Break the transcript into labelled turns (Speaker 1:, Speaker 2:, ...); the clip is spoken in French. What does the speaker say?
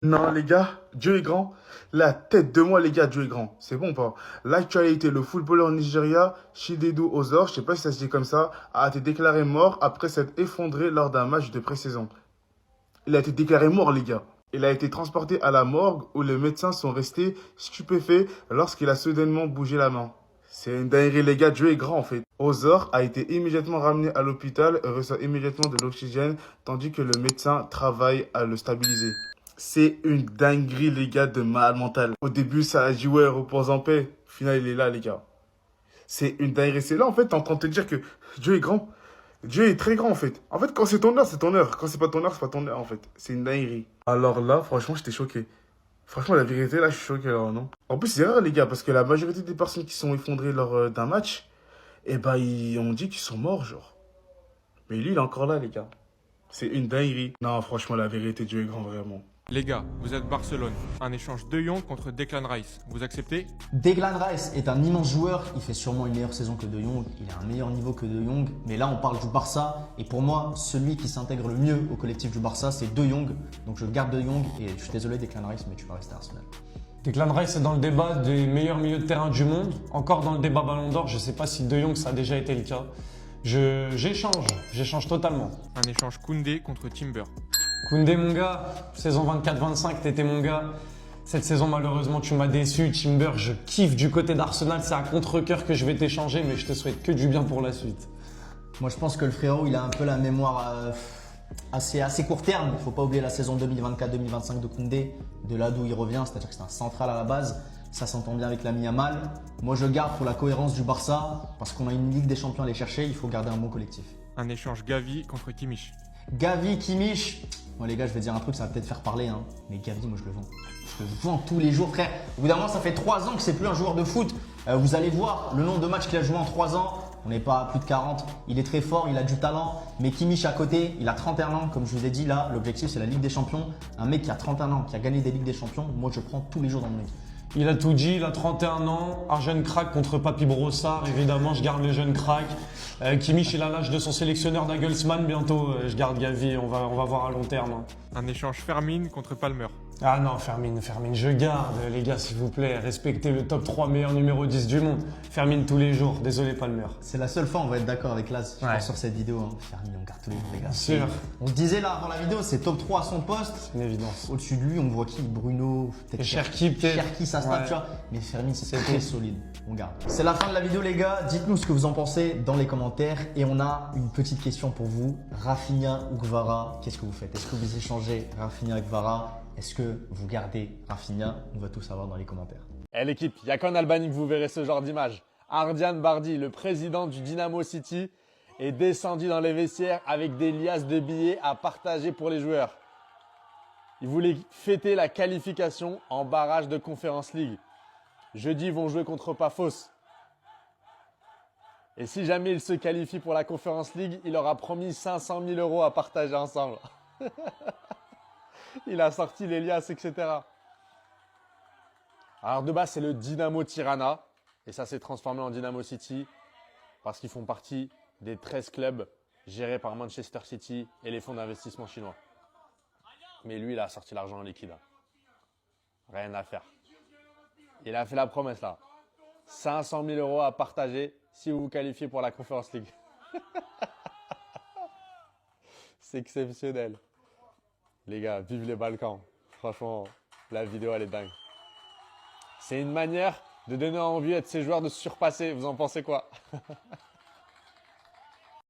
Speaker 1: Non, les gars, Dieu est grand. La tête de moi, les gars, Dieu est grand. C'est bon ou pas? L'actualité, le footballeur Nigeria, Chinedu Ozor, je sais pas si ça se dit comme ça, a été déclaré mort après s'être effondré lors d'un match de pré-saison. Il a été déclaré mort, les gars. Il a été transporté à la morgue où les médecins sont restés stupéfaits lorsqu'il a soudainement bougé la main. C'est une dinguerie, les gars, Dieu est grand en fait. Ozor a été immédiatement ramené à l'hôpital et reçoit immédiatement de l'oxygène tandis que le médecin travaille à le stabiliser. C'est une dinguerie, les gars, de malade mental. Au début, ça a dit ouais, repose en paix. Au final, il est là, les gars. C'est une dinguerie. C'est là, en fait, t'es en train de te dire que Dieu est grand. Dieu est très grand, en fait. En fait, quand c'est ton heure, c'est ton heure. Quand c'est pas ton heure, c'est pas ton heure, en fait. C'est une dinguerie. Alors là, franchement, j'étais choqué. Franchement, la vérité, là, je suis choqué, là, non? En plus, c'est rare, les gars, parce que la majorité des personnes qui sont effondrées lors d'un match, eh ben, ils ont dit qu'ils sont morts, genre. Mais lui, il est encore là, les gars. C'est une dinguerie. Non, franchement, la vérité, Dieu est grand, vraiment.
Speaker 2: Les gars, vous êtes Barcelone. Un échange De Jong contre Declan Rice. Vous acceptez?
Speaker 3: Declan Rice est un immense joueur, il fait sûrement une meilleure saison que De Jong, il a un meilleur niveau que De Jong, mais là on parle du Barça et pour moi, celui qui s'intègre le mieux au collectif du Barça, c'est De Jong. Donc je garde De Jong et je suis désolé Declan Rice, mais tu vas rester à Arsenal.
Speaker 4: Declan Rice est dans le débat des meilleurs milieux de terrain du monde, encore dans le débat Ballon d'Or, je ne sais pas si De Jong ça a déjà été le cas. J'échange totalement.
Speaker 2: Un échange Koundé contre Timber.
Speaker 4: Koundé mon gars, saison 24-25 t'étais mon gars. Cette saison malheureusement tu m'as déçu. Timber, je kiffe du côté d'Arsenal, c'est à contre-cœur que je vais t'échanger mais je te souhaite que du bien pour la suite.
Speaker 3: Moi je pense que le frérot il a un peu la mémoire assez court terme. Il ne faut pas oublier la saison 2024-2025 de Koundé, de là d'où il revient, c'est-à-dire que c'est un central à la base. Ça s'entend bien avec l'ami Yamal. Moi je garde pour la cohérence du Barça, parce qu'on a une Ligue des Champions à aller chercher, il faut garder un bon collectif.
Speaker 2: Un échange Gavi contre Kimmich.
Speaker 3: Gavi, Kimmich. Moi les gars, je vais dire un truc, ça va peut-être faire parler, hein. Mais Gavi, moi je le vends. Je le vends tous les jours, frère. Au bout d'un moment, ça fait 3 ans que c'est plus un joueur de foot. Vous allez voir le nombre de matchs qu'il a joué en 3 ans. On n'est pas à plus de 40. Il est très fort, il a du talent. Mais Kimmich à côté, il a 31 ans. Comme je vous ai dit là, l'objectif c'est la Ligue des Champions. Un mec qui a 31 ans, qui a gagné des Ligues des Champions, moi je prends tous les jours dans mon équipe.
Speaker 4: Il a tout dit, il a 31 ans, un jeune crack contre Papy Brossard, évidemment je garde le jeune crack. Kimmich il a l'âge de son sélectionneur Nagelsmann bientôt, je garde Gavi, on va voir à long terme. Hein.
Speaker 2: Un échange Fermin contre Palmer.
Speaker 4: Ah non, Fermin, je garde, les gars, s'il vous plaît, respectez le top 3 meilleur numéro 10 du monde. Fermin tous les jours, désolé Palmer.
Speaker 3: C'est la seule fois on va être d'accord avec Laz, je
Speaker 4: Ouais.
Speaker 3: pense, sur cette vidéo. Hein. Fermin, on garde tous les jours, les gars.
Speaker 4: Sûr.
Speaker 3: On se disait là avant la vidéo, c'est top 3 à son poste.
Speaker 4: C'est une évidence.
Speaker 3: Au-dessus de lui, on voit qui? Bruno, peut-être
Speaker 4: Et Cherki, peut-être.
Speaker 3: Cherki, ça se tape,
Speaker 4: Ouais.
Speaker 3: tu vois. Mais Fermin, c'est très solide. On garde. C'est la fin de la vidéo, les gars. Dites-nous ce que vous en pensez dans les commentaires. Et on a une petite question pour vous. Rafinha ou Kvara, qu'est-ce que vous faites? Est-ce que vous échangez Rafinha et Kvara? Est-ce que vous gardez Rafinha? On va tout savoir dans les commentaires.
Speaker 5: Eh l'équipe, il n'y a qu'en Albanie que vous verrez ce genre d'image. Ardian Bardi, le président du Dynamo City, est descendu dans les vestiaires avec des liasses de billets à partager pour les joueurs. Il voulait fêter la qualification en barrage de Conference League. Jeudi, ils vont jouer contre Paphos. Et si jamais il se qualifie pour la Conference League, il aura promis 500 000 € à partager ensemble. Il a sorti les liasses, etc. Alors de base, c'est le Dynamo Tirana. Et ça s'est transformé en Dynamo City parce qu'ils font partie des 13 clubs gérés par Manchester City et les fonds d'investissement chinois. Mais lui, il a sorti l'argent en liquide. Rien à faire. Il a fait la promesse là. 500 000 € à partager si vous vous qualifiez pour la Conference League. C'est exceptionnel. Les gars, vive les Balkans. Franchement, la vidéo, elle est dingue. C'est une manière de donner envie à ces joueurs de se surpasser. Vous en pensez quoi?